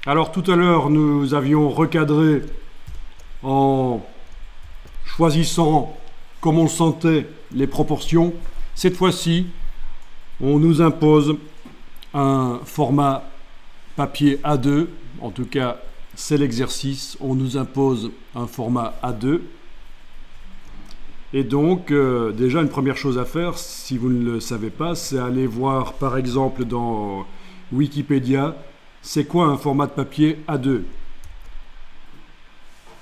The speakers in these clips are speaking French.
Alors tout à l'heure, nous avions recadré en choisissant, comme on le sentait, les proportions. Cette fois-ci, on nous impose un format papier A2. En tout cas, c'est l'exercice. On nous impose un format A2. Et donc, déjà, une première chose à faire, si vous ne le savez pas, c'est aller voir, par exemple, dans Wikipédia, c'est quoi un format de papier A2 ?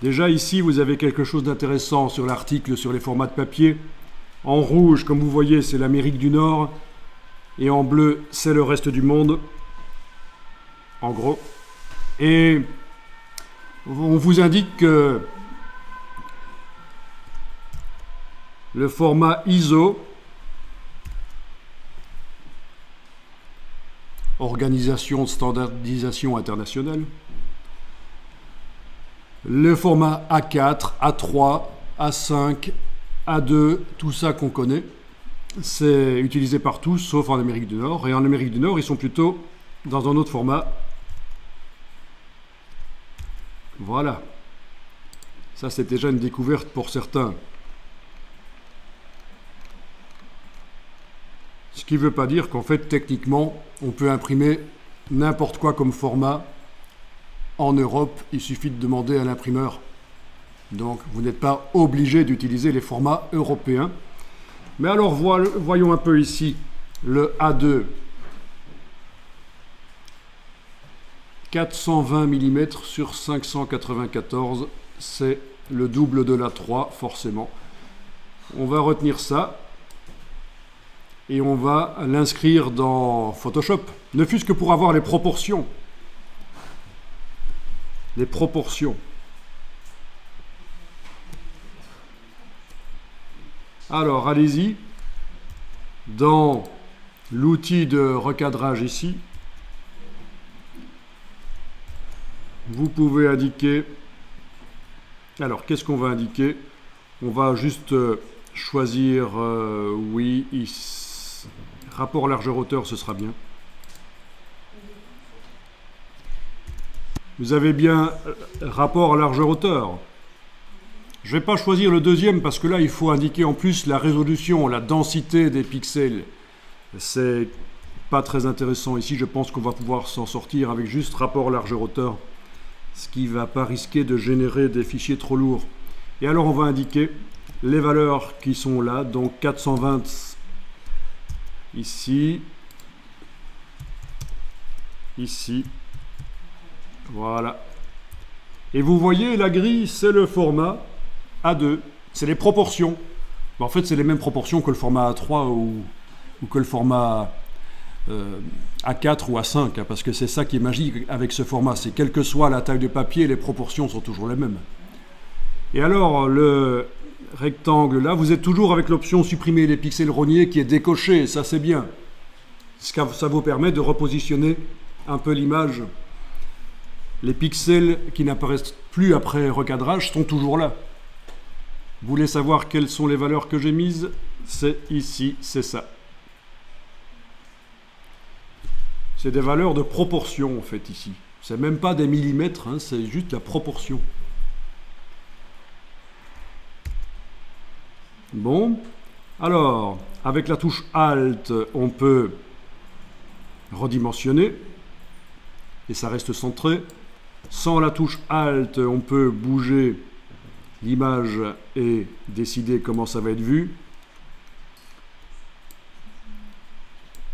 Déjà, ici, vous avez quelque chose d'intéressant sur l'article sur les formats de papier. En rouge, comme vous voyez, c'est l'Amérique du Nord. Et en bleu, c'est le reste du monde. En gros. Et on vous indique que le format ISO, Organisation de standardisation internationale, le format A4, A3, A5, A2, tout ça qu'on connaît, c'est utilisé par tous, sauf en Amérique du Nord. Et en Amérique du Nord, ils sont plutôt dans un autre format. Voilà. Ça, c'est déjà une découverte pour certains. Ce qui ne veut pas dire qu'en fait, techniquement, on peut imprimer n'importe quoi comme format. En Europe, il suffit de demander à l'imprimeur. Donc, vous n'êtes pas obligé d'utiliser les formats européens. Mais alors, voyons un peu ici le A2. 420 mm sur 594, c'est le double de l'A3, forcément. On va retenir ça. Et on va l'inscrire dans Photoshop, ne fût-ce que pour avoir les proportions. Les proportions. Alors, allez-y. Dans l'outil de recadrage ici, vous pouvez indiquer... Alors, qu'est-ce qu'on va indiquer? On va juste choisir, oui, ici. Rapport largeur-hauteur, ce sera bien. Vous avez bien rapport largeur-hauteur. Je ne vais pas choisir le deuxième parce que là, il faut indiquer en plus la résolution, la densité des pixels. C'est pas très intéressant ici. Je pense qu'on va pouvoir s'en sortir avec juste rapport largeur-hauteur, ce qui ne va pas risquer de générer des fichiers trop lourds. Et alors, on va indiquer les valeurs qui sont là, donc 420 ici, ici, voilà. Et vous voyez, la grille, c'est le format A2, c'est les proportions. En fait, c'est les mêmes proportions que le format A3 ou que le format A4 ou A5, hein, parce que c'est ça qui est magique avec ce format, c'est quelle que soit la taille de papier, les proportions sont toujours les mêmes. Et alors, le rectangle là, vous êtes toujours avec l'option supprimer les pixels rognés qui est décoché, ça c'est bien. Ça vous permet de repositionner un peu l'image. Les pixels qui n'apparaissent plus après recadrage sont toujours là. Vous voulez savoir quelles sont les valeurs que j'ai mises? C'est ici, c'est ça. C'est des valeurs de proportion en fait ici. C'est même pas des millimètres, hein, c'est juste la proportion. Bon, alors, avec la touche Alt, on peut redimensionner, et ça reste centré. Sans la touche Alt, on peut bouger l'image et décider comment ça va être vu.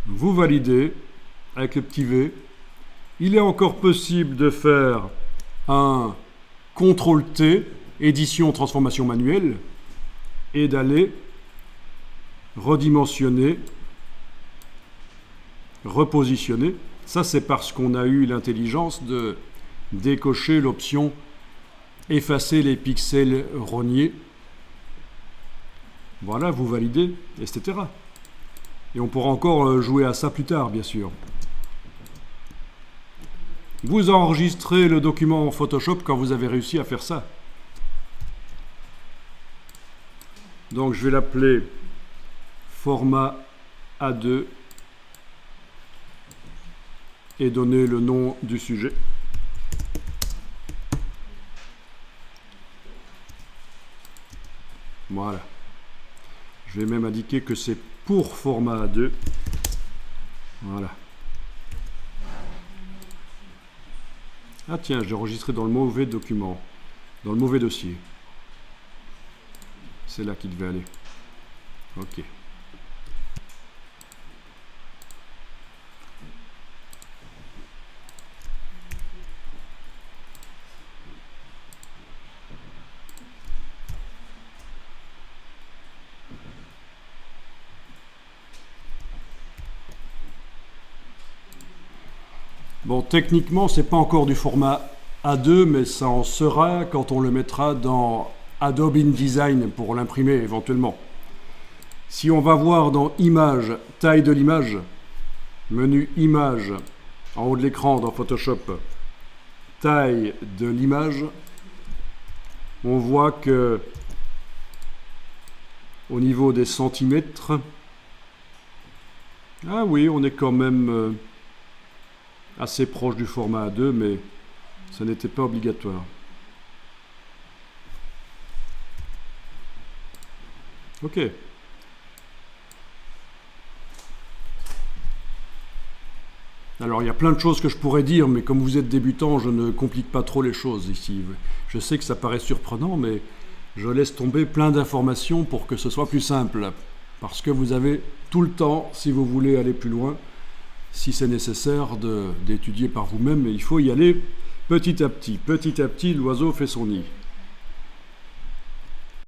Vous validez avec le petit V. Il est encore possible de faire un CTRL-T, édition, transformation manuelle, et d'aller redimensionner, repositionner. Ça, c'est parce qu'on a eu l'intelligence de décocher l'option effacer les pixels rognés. Voilà, vous validez, etc. Et on pourra encore jouer à ça plus tard, bien sûr. Vous enregistrez le document en Photoshop quand vous avez réussi à faire ça. Donc je vais l'appeler format A2 et donner le nom du sujet. Voilà. Je vais même indiquer que c'est pour format A2. Voilà. Ah tiens, j'ai enregistré dans le mauvais document, dans le mauvais dossier. C'est là qu'il devait aller. Ok. Bon, techniquement, c'est pas encore du format A2, mais ça en sera quand on le mettra dans Adobe InDesign pour l'imprimer éventuellement. Si on va voir dans Images, taille de l'image, menu Images, en haut de l'écran dans Photoshop, taille de l'image, on voit que au niveau des centimètres, ah oui, on est quand même assez proche du format A2, mais ça n'était pas obligatoire. Ok. Alors il y a plein de choses que je pourrais dire, mais comme vous êtes débutant, je ne complique pas trop les choses ici. Je sais que ça paraît surprenant, mais je laisse tomber plein d'informations pour que ce soit plus simple. Parce que vous avez tout le temps, si vous voulez aller plus loin, si c'est nécessaire, d'étudier par vous-même, mais il faut y aller petit à petit. Petit à petit, l'oiseau fait son nid.